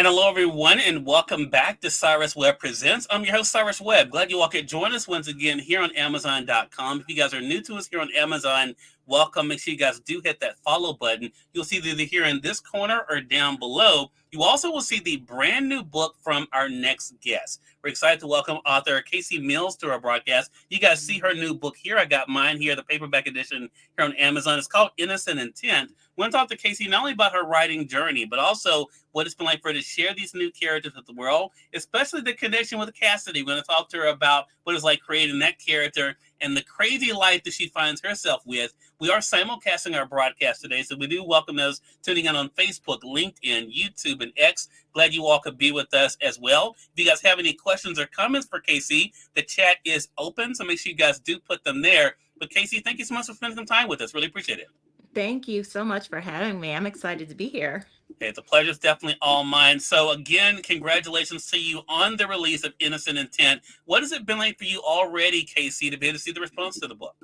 And hello, everyone, and welcome back to Cyrus Webb Presents. I'm your host, Cyrus Webb. Glad you all could join us once again here on Amazon.com. If you guys are new to us here on Amazon, welcome. Make sure you guys do hit that follow button. You'll see it either here in this corner or down below. You also will see the brand new book from our next guest. We're excited to welcome author Casey Mills to our broadcast. You guys see her new book here. I got mine here, the paperback edition here on Amazon. It's called Innocent Intent. We want to talk to Casey not only about her writing journey, but also what it's been like for her to share these new characters with the world, especially the connection with Cassidy. We're going to talk to her about what it's like creating that character and the crazy life that she finds herself with. We are simulcasting our broadcast today, so we do welcome those tuning in on Facebook, LinkedIn, YouTube, and X. Glad you all could be with us as well. If you guys have any questions or comments for Casey, the chat is open, so make sure you guys do put them there. But Casey, thank you so much for spending some time with us. Really appreciate it. Thank you so much for having me. I'm excited to be here. Okay, it's a pleasure. It's definitely all mine. So again, congratulations to you on the release of Innocent Intent. What has it been like for you already, Casey, to be able to see the response to the book?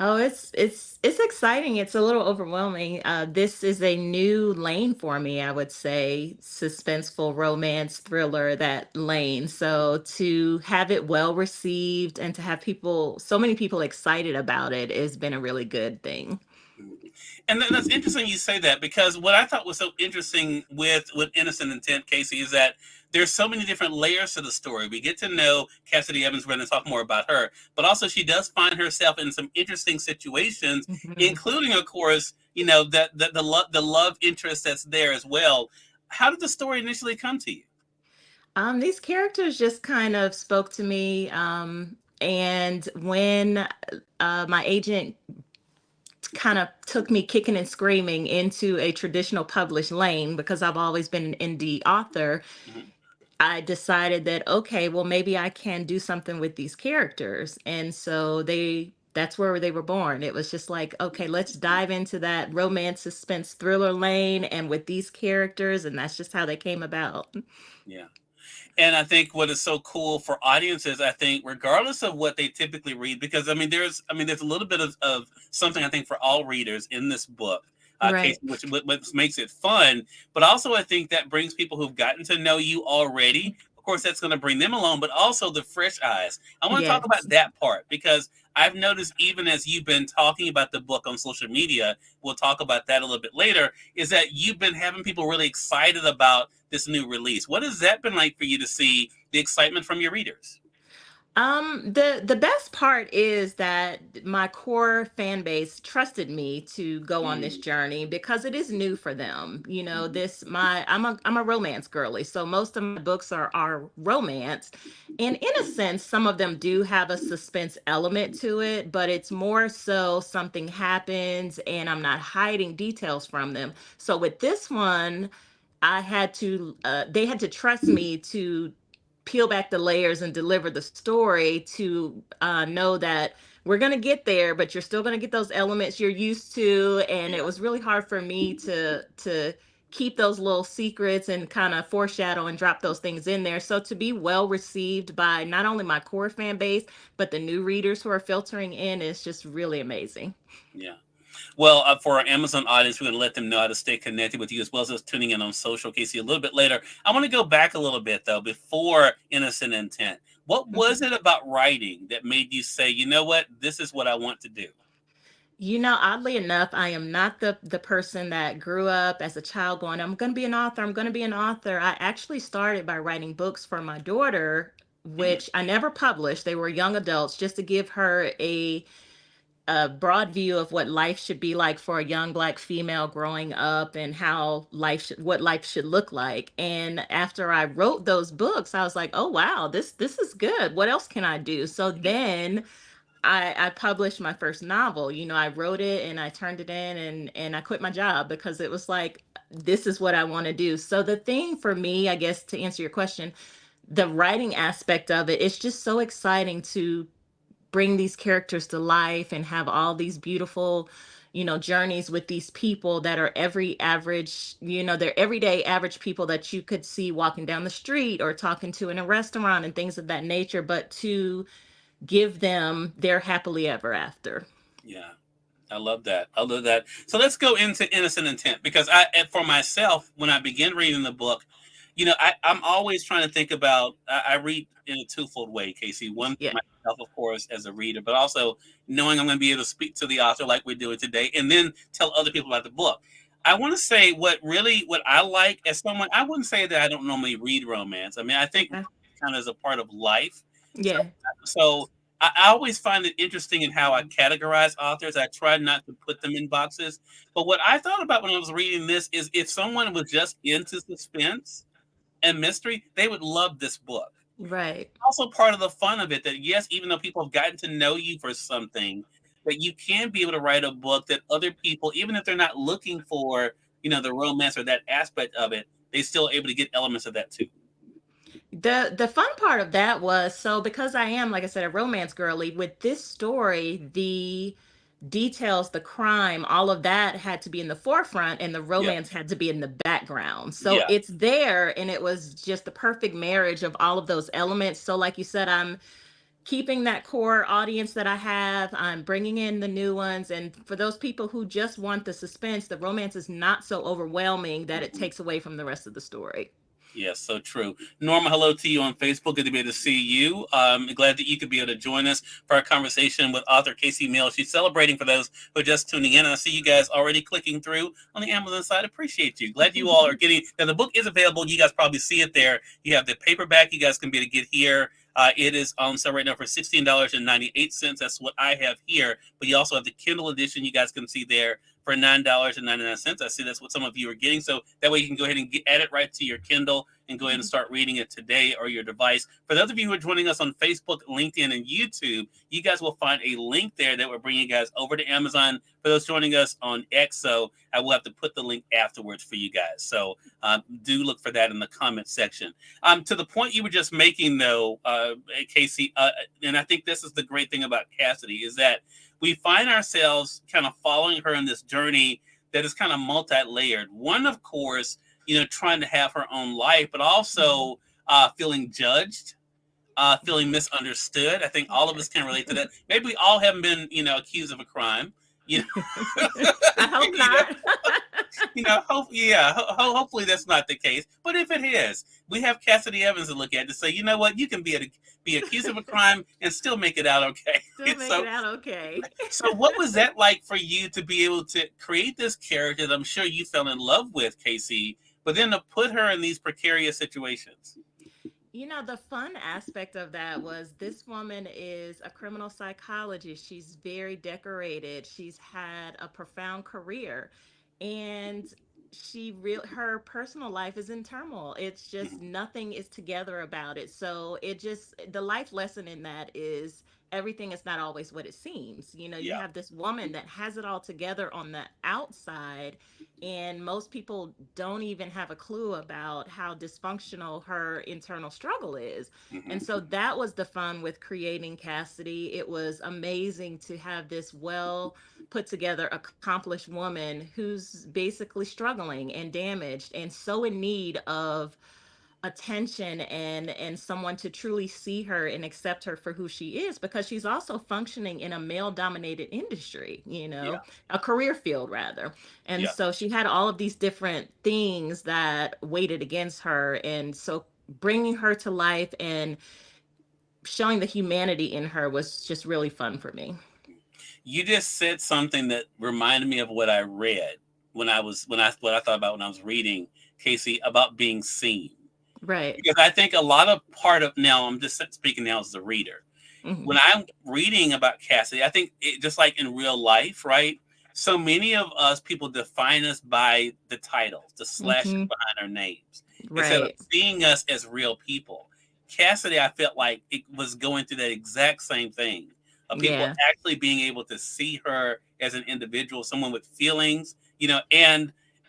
Oh, it's exciting. It's a little overwhelming. This is a new lane for me, I would say, suspenseful romance thriller, that lane. So to have it well received and to have so many people excited about it has been a really good thing. And that's interesting you say that, because what I thought was so interesting with Innocent Intent, Casey, is that there's so many different layers to the story. We get to know Cassidy Evans. We're going to talk more about her, but also she does find herself in some interesting situations, Mhm. including, of course, that the love interest that's there as well. How did the story initially come to you? These characters just kind of spoke to me. And when my agent kind of took me kicking and screaming into a traditional published lane, because I've always been an indie author, Mhm. I decided that, okay, well, maybe I can do something with these characters. And so that's where they were born. It was just like, okay, let's dive into that romance, suspense, thriller lane and with these characters. And that's just how they came about. Yeah. And I think what is so cool for audiences, I think, regardless of what they typically read, because there's a little bit of something I think for all readers in this book, Casey, Right. which makes it fun. But also, I think that brings people who've gotten to know you already. Of course, that's going to bring them along, but also the fresh eyes. I want to talk Yes. about that part, because I've noticed, even as you've been talking about the book on social media, we'll talk about that a little bit later, is that you've been having people really excited about this new release. What has that been like for you to see the excitement from your readers? The best part is that my core fan base trusted me to go on this Mm, journey because it is new for them. mhm. I'm a romance girly, so most of my books are romance. And in a sense, some of them do have a suspense element to it, but it's more so something happens and I'm not hiding details from them. So with this one, they had to trust me to peel back the layers and deliver the story to know that we're going to get there, but you're still going to get those elements you're used to. And it Yeah. was really hard for me to keep those little secrets and kind of foreshadow and drop those things in there. So to be well received by not only my core fan base, but the new readers who are filtering in is just really amazing. Yeah. Well, for our Amazon audience, we're going to let them know how to stay connected with you, as well as us tuning in on social, Casey, a little bit later. I want to go back a little bit, though, before Innocent Intent. What was it about writing that made you say, you know what, this is what I want to do? Oddly enough, I am not the person that grew up as a child going, I'm going to be an author, I'm going to be an author. I actually started by writing books for my daughter, Mm, which I never published. They were young adults, just to give her a broad view of what life should be like for a young Black female growing up and what life should look like. And after I wrote those books, I was like, oh wow, this is good. What else can I do? So then I published my first novel. I wrote it and I turned it in, and I quit my job because it was like, this is what I want to do. So the thing for me, I guess, to answer your question, the writing aspect of it, it's just so exciting to bring these characters to life and have all these beautiful journeys with these people that are every average, they're everyday average people that you could see walking down the street or talking to in a restaurant and things of that nature, but to give them their happily ever after. yeah. I love that. I love that. So let's go into Innocent Intent, because for myself, when I began reading the book, I'm always trying to think about. I read in a twofold way, Casey. One for Yeah. myself, of course, as a reader, but also knowing I'm going to be able to speak to the author like we're doing today, and then tell other people about the book. I want to say what I like as someone. I wouldn't say that I don't normally read romance. I mean, I think Okay. kind of as a part of life. So, Yeah. so I always find it interesting in how I categorize authors. I try not to put them in boxes. But what I thought about when I was reading this is if someone was just into suspense and mystery, they would love this book. Right. Also, part of the fun of it that yes, even though people have gotten to know you for something, that you can be able to write a book that other people, even if they're not looking for, the romance or that aspect of it, they still able to get elements of that too. The fun part of that was, so because I am, like I said, a romance girly, with this story, the details, the crime, all of that had to be in the forefront and the Yeah, romance had to be in the background. So yeah, it's there and it was just the perfect marriage of all of those elements. So like you said, I'm keeping that core audience that I have. I'm bringing in the new ones, and for those people who just want the suspense, the romance is not so overwhelming that it mhm. takes away from the rest of the story. Yes, so true. Norma, hello to you on Facebook. Good to be able to see you. Glad that you could be able to join us for our conversation with author Casey Mills. She's celebrating for those who are just tuning in. And I see you guys already clicking through on the Amazon side. Appreciate you. Glad you all are getting. Now the book is available. You guys probably see it there. You have the paperback. You guys can be able to get here. It is on sale right now for $16.98. That's what I have here. But you also have the Kindle edition. You guys can see there for $9.99. I see that's what some of you are getting. So that way you can go ahead and add it right to your Kindle and go ahead and start reading it today or your device. For those of you who are joining us on Facebook, LinkedIn, and YouTube, you guys will find a link there that will bring you guys over to Amazon. For those joining us on X, so I will have to put the link afterwards for you guys. So do look for that in the comment section. To the point you were just making, though, Casey, and I think this is the great thing about Cassidy, is that we find ourselves kind of following her in this journey that is kind of multi-layered. One, of course, trying to have her own life, but also feeling judged, feeling misunderstood. I think all of us can relate to that. Maybe we all haven't been, accused of a crime. You I hope you know, not. hopefully that's not the case. But if it is, we have Cassidy Evans to look at to say, you know what, you can be accused of a crime and still make it out okay. Still make so, it out okay. so what was that like for you to be able to create this character that I'm sure you fell in love with, Casey, but then to put her in these precarious situations? The fun aspect of that was this woman is a criminal psychologist. She's very decorated. She's had a profound career. And her personal life is in turmoil. It's just Mhm. nothing is together about it. So the life lesson in that is everything is not always what it seems. You Yeah. have this woman that has it all together on the outside, and most people don't even have a clue about how dysfunctional her internal struggle is. And Hmm. so that was the fun with creating Cassidy. It was amazing to have this well put together, accomplished woman who's basically struggling and damaged and so in need of attention and someone to truly see her and accept her for who she is, because she's also functioning in a male dominated industry, Yeah. a career field rather. And Yeah. so she had all of these different things that weighted against her, and so bringing her to life and showing the humanity in her was just really fun for me. You just said something that reminded me of what I read what I thought about when I was reading, Casey, about being seen. Right. Because I think a lot of part of now, I'm just speaking now as the reader. When Hmm. I'm reading about Cassidy, I think just like in real life, right? So many of us people define us by the titles, the slashes Hmm. behind our names, instead of Right. seeing us as real people. Cassidy, I felt like it was going through that exact same thing of people Yeah. actually being able to see her as an individual, someone with feelings,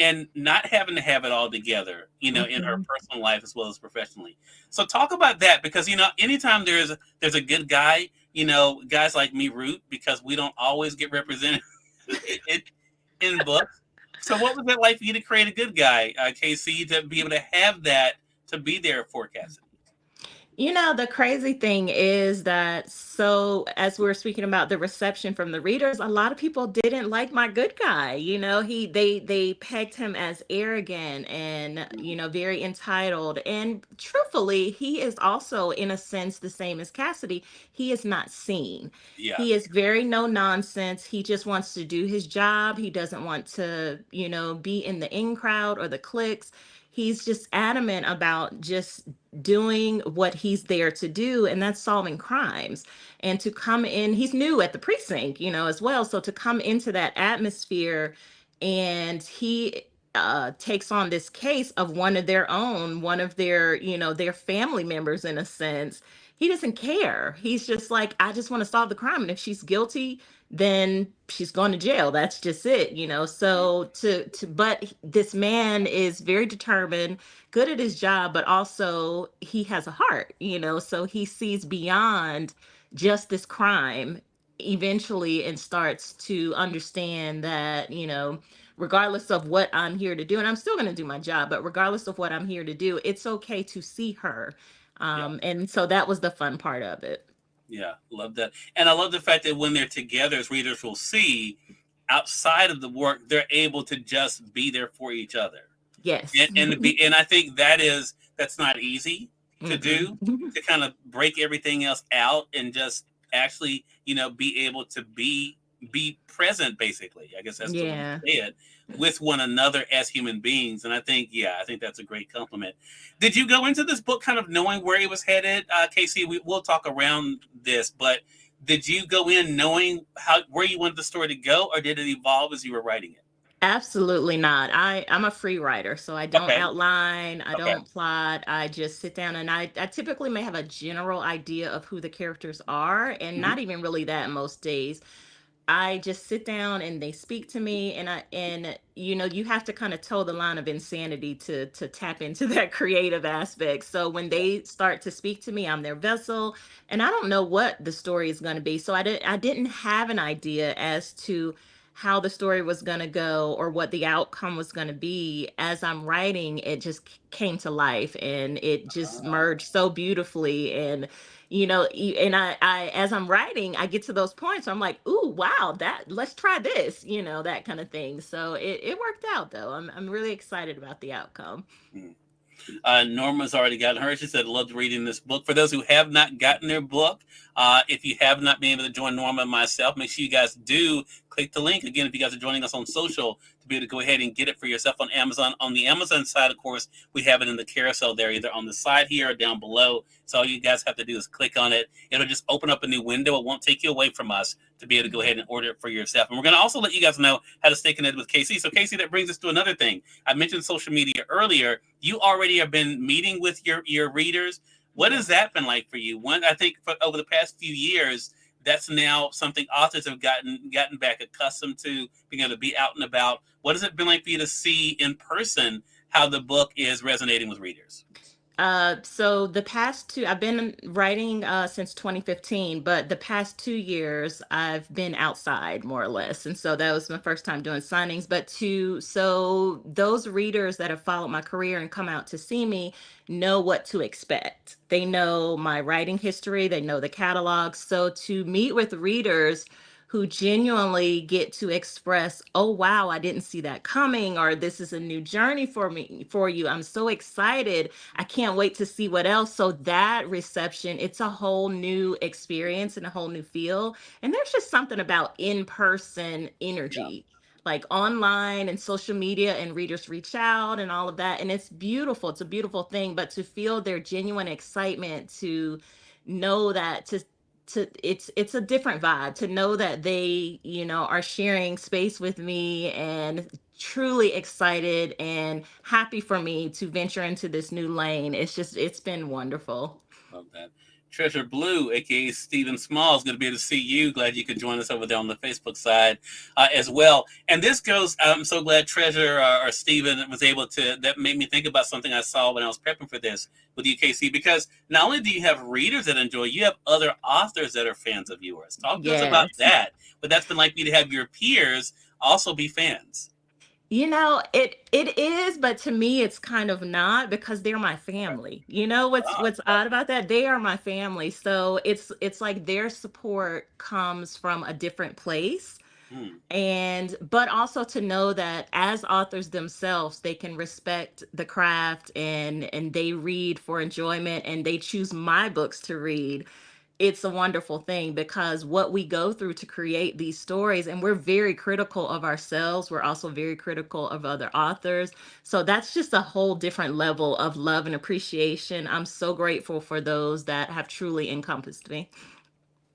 and not having to have it all together, in her Hmm. personal life as well as professionally. So talk about that because anytime there's a good guy, guys like me root because we don't always get represented in, in books. So what was it like for you to create a good guy, KC, to be able to have that to be there for Cassidy? The crazy thing is that, so as we were speaking about the reception from the readers, a lot of people didn't like my good guy. They pegged him as arrogant and, very entitled. And truthfully, he is also, in a sense, the same as Cassidy. He is not seen. Yeah, He is very no nonsense. He just wants to do his job. He doesn't want to, be in the in crowd or the cliques. He's just adamant about just doing what he's there to do, and that's solving crimes. And to come in, he's new at the precinct, as well. So to come into that atmosphere, and he takes on this case of one of their own, one of their, their family members, in a sense. He doesn't care. He's just like, I just want to solve the crime. And if she's guilty, then she's going to jail. That's just it, So but this man is very determined, good at his job, but also he has a heart, so he sees beyond just this crime eventually and starts to understand that, regardless of what I'm here to do, and I'm still going to do my job, but regardless of what I'm here to do, it's okay to see her. yeah. And so that was the fun part of it. Yeah, love that. And I love the fact that when they're together, as readers will see, outside of the work, they're able to just be there for each other. Yes. And I think that's not easy to do, Mm-mm. to kind of break everything else out and just actually, be able to be present, basically. I guess that's the way Yeah. to say it, with one another as human beings. And I think that's a great compliment. Did you go into this book kind of knowing where he was headed? Casey, we'll talk around this, but did you go in knowing where you wanted the story to go, or did it evolve as you were writing it? Absolutely not. I'm a free writer, so I don't Okay. outline, I Okay. don't plot. I just sit down, and I typically may have a general idea of who the characters are, and Hmm. not even really that most days. I just sit down and they speak to me, and you have to kind of toe the line of insanity to tap into that creative aspect. So when Yeah. they start to speak to me, I'm their vessel, and I don't know what the story is going to be. So I didn't have an idea as to how the story was going to go or what the outcome was going to be. As I'm writing, it just came to life, and it just Ah. merged so beautifully. And and as I'm writing, I get to those points where I'm like, ooh, wow, that let's try this, that kind of thing. So it worked out, though. I'm really excited about the outcome. Hmm. Norma's already gotten hers. She said, loved reading this book. For those who have not gotten their book, if you have not been able to join Norma and myself, make sure you guys do click the link. Again, if you guys are joining us on social, to be able to go ahead and get it for yourself on Amazon. On the Amazon side, of course, we have it in the carousel there, either on the side here or down below. So all you guys have to do is click on it. It'll just open up a new window. It won't take you away from us to be able to go ahead and order it for yourself. And we're going to also let you guys know how to stay connected with Casey. So, Casey, that brings us to another thing. I mentioned social media earlier. You already have been meeting with your readers. What has Yes. that been like for you? One, I think over the past few years, that's now something authors have gotten back accustomed to, being able to be out and about. What has it been like for you to see in person how the book is resonating with readers? So the past two, I've been writing since 2015, but the past 2 years I've been outside more or less. And so that was my first time doing signings. So those readers that have followed my career and come out to see me know what to expect. They know my writing history, they know the catalog. So to meet with readers who genuinely get to express, oh wow, I didn't see that coming, or this is a new journey for me, for you. I'm so excited, I can't wait to see what else. So that reception, it's a whole new experience and a whole new feel. And there's just something about in-person Yeah. energy. Like online and social media, and readers reach out and all of that. And it's beautiful. It's a beautiful thing. But to feel their genuine excitement, to know that it's a different vibe, to know that they, are sharing space with me and truly excited and happy for me to venture into this new lane. It's been wonderful. Love that. Treasure Blue, aka Stephen Small, is going to be able to see you. Glad you could join us over there on the Facebook side as well. And this goes, I'm so glad Treasure or Stephen was able to, that made me think about something I saw when I was prepping for this with UKC, because not only do you have readers that enjoy, you have other authors that are fans of yours. Talk to us about Yes. that. But that's been like me to have your peers also be fans. It is, but to me it's kind of not because they're my family. You know Ah, what's odd about that? They are my family. So it's like their support comes from a different place. hmm, And but also to know that as authors themselves, they can respect the craft and they read for enjoyment and they choose my books to read. It's a wonderful thing because what we go through to create these stories, and we're very critical of ourselves, we're also very critical of other authors. So that's just a whole different level of love and appreciation. I'm so grateful for those that have truly encompassed me.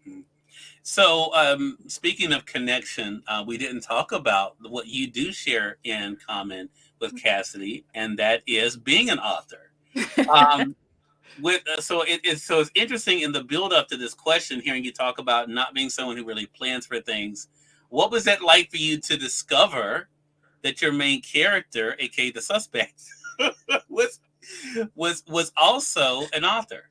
hmm. So, speaking of connection, we didn't talk about what you do share in common with Cassidy, and that is being an author. Um, so it's interesting in the build up to this question, hearing you talk about not being someone who really plans for things. What was that like for you to discover that your main character, aka the suspect, was was also an author?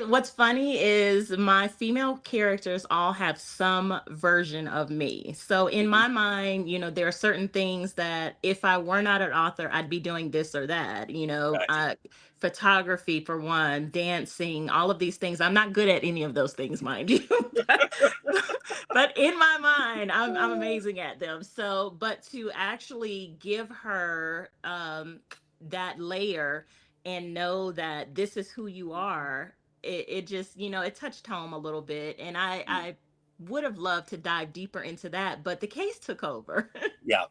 What's funny is my female characters all have some version of me. So in Mhm. my mind, there are certain things that if I were not an author, I'd be doing this or that. Gotcha. Photography for one, dancing, all of these things. I'm not good at any of those things, mind you. but, but in my mind, I'm amazing at them. So, but to actually give her that layer and know that this is who you are, it just it touched home a little bit, and I would have loved to dive deeper into that, but the case took over. Yeah.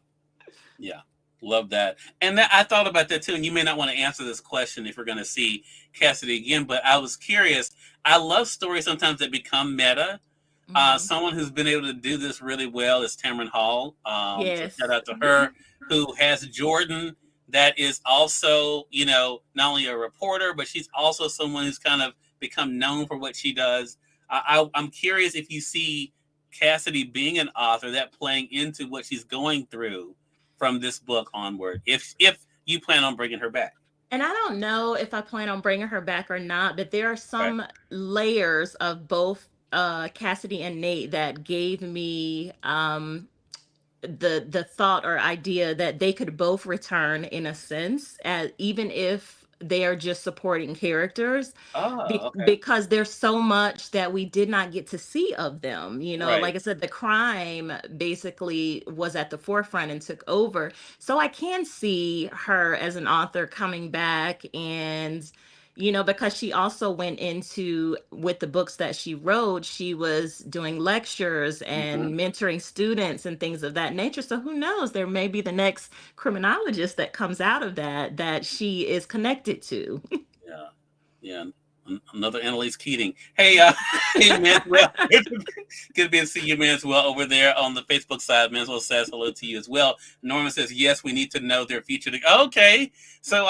Yeah, love that. And that, I thought about that too. And you may not want to answer this question if we're going to see Cassidy again, but I was curious. I love stories sometimes that become meta. Hmm. Someone who's been able to do this really well is Tamron Hall. So shout Yes. out to her, who has Jordan. That is also, not only a reporter, but she's also someone who's kind of become known for what she does. I'm curious if you see Cassidy being an author, that playing into what she's going through from this book onward. If you plan on bringing her back, And I don't know if I plan on bringing her back or not, but there are okay. some layers of both Cassidy and Nate that gave me the thought or idea that they could both return in a sense, as even if they are just supporting characters, Oh, okay. because there's so much that we did not get to see of them. Right. Like I said, the crime basically was at the forefront and took over. So I can see her as an author coming back, and because she also went into, with the books that she wrote, she was doing lectures Hmm. and mentoring students and things of that nature. So who knows, there may be the next criminologist that comes out of that she is connected to. Yeah. Yeah. Another Annalise Keating. Hey, hey, Manswell. Good to be to see you, Manswell, over there on the Facebook side. Manswell says hello to you as well. Norman says, yes, we need to know their future. Okay. So,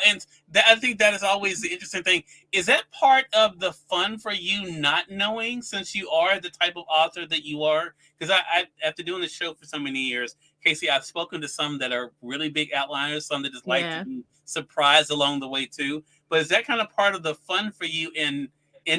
and I think that is always the interesting thing. Is that part of the fun for you not knowing, since you are the type of author that you are? Because after doing the show for so many years, Casey, I've spoken to some that are really big outliners, some that just like to Yeah. be surprised along the way too. But is that kind of part of the fun for you in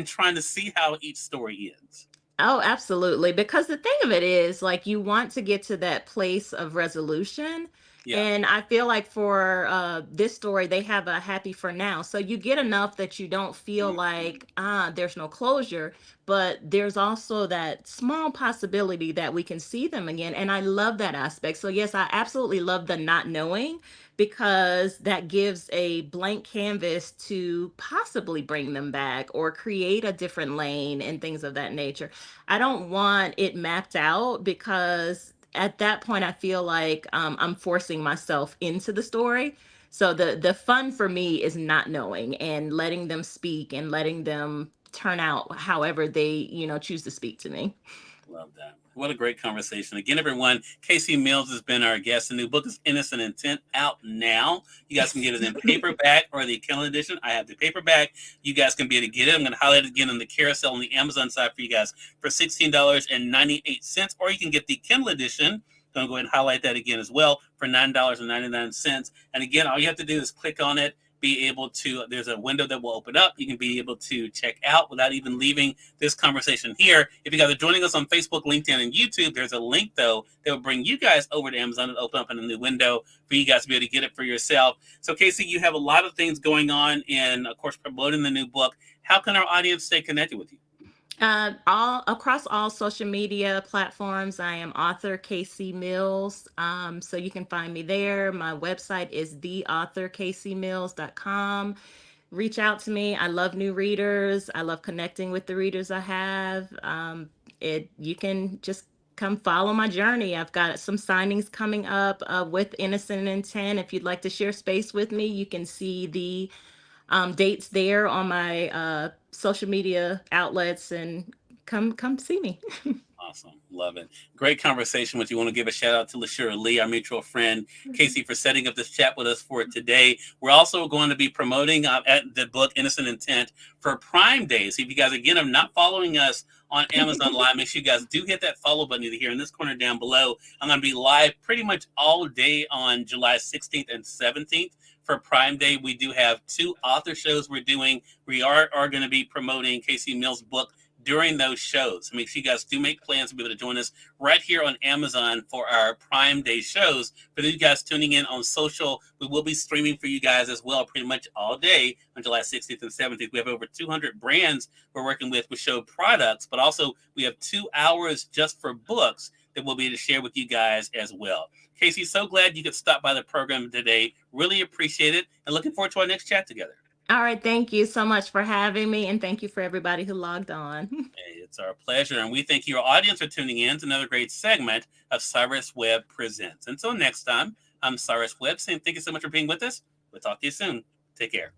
trying to see how each story ends? Oh, absolutely. Because the thing of it is, like, you want to get to that place of resolution. Yeah. And I feel like for this story, they have a happy for now. So you get enough that you don't feel Mhm. like, there's no closure. But there's also that small possibility that we can see them again. And I love that aspect. So, yes, I absolutely love the not knowing, because that gives a blank canvas to possibly bring them back or create a different lane and things of that nature. I don't want it mapped out, because at that point I feel like I'm forcing myself into the story. So the fun for me is not knowing and letting them speak and letting them turn out however they choose to speak to me. Love that. What a great conversation. Again, everyone, Casey Mills has been our guest. The new book is Innocent Intent, out now. You guys can get it in paperback or the Kindle edition. I have the paperback. You guys can be able to get it. I'm going to highlight it again on the carousel on the Amazon side for you guys for $16.98. Or you can get the Kindle edition. I'm going to go ahead and highlight that again as well for $9.99. And again, all you have to do is click on it. be able to, there's a window that will open up. You can be able to check out without even leaving this conversation here. If you guys are joining us on Facebook, LinkedIn, and YouTube, there's a link, though, that will bring you guys over to Amazon and open up in a new window for you guys to be able to get it for yourself. So, Casey, you have a lot of things going on and, of course, promoting the new book. How can our audience stay connected with you? All across all social media platforms, I am author Casey Mills. So you can find me there. My website is theauthorcasey.mills.com. Reach out to me. I love new readers. I love connecting with the readers I have. You can just come follow my journey. I've got some signings coming up with Innocent Intent. If you'd like to share space with me, you can see the dates there on my social media outlets, and come see me. Awesome. Love it. Great conversation with you. I want to give a shout out to LaShura Lee, our mutual friend, Casey, for setting up this chat with us for today. We're also going to be promoting at the book Innocent Intent for Prime Day. So if you guys, again, are not following us on Amazon Live, make sure you guys do hit that follow button either here in this corner down below. I'm going to be live pretty much all day on July 16th and 17th. For Prime Day, we do have 2 author shows we're doing. We are going to be promoting Casey Mills' book during those shows. So make sure you guys do make plans to be able to join us right here on Amazon for our Prime Day shows. For you guys tuning in on social, we will be streaming for you guys as well pretty much all day on July 16th and 17th. We have over 200 brands we're working with show products, but also we have 2 hours just for books that we'll be able to share with you guys as well. Casey, so glad you could stop by the program today. Really appreciate it, and looking forward to our next chat together. All right. Thank you so much for having me. And thank you for everybody who logged on. Hey, it's our pleasure. And we thank your audience for tuning in to another great segment of Cyrus Webb Presents. Until next time, I'm Cyrus Webb saying thank you so much for being with us. We'll talk to you soon. Take care.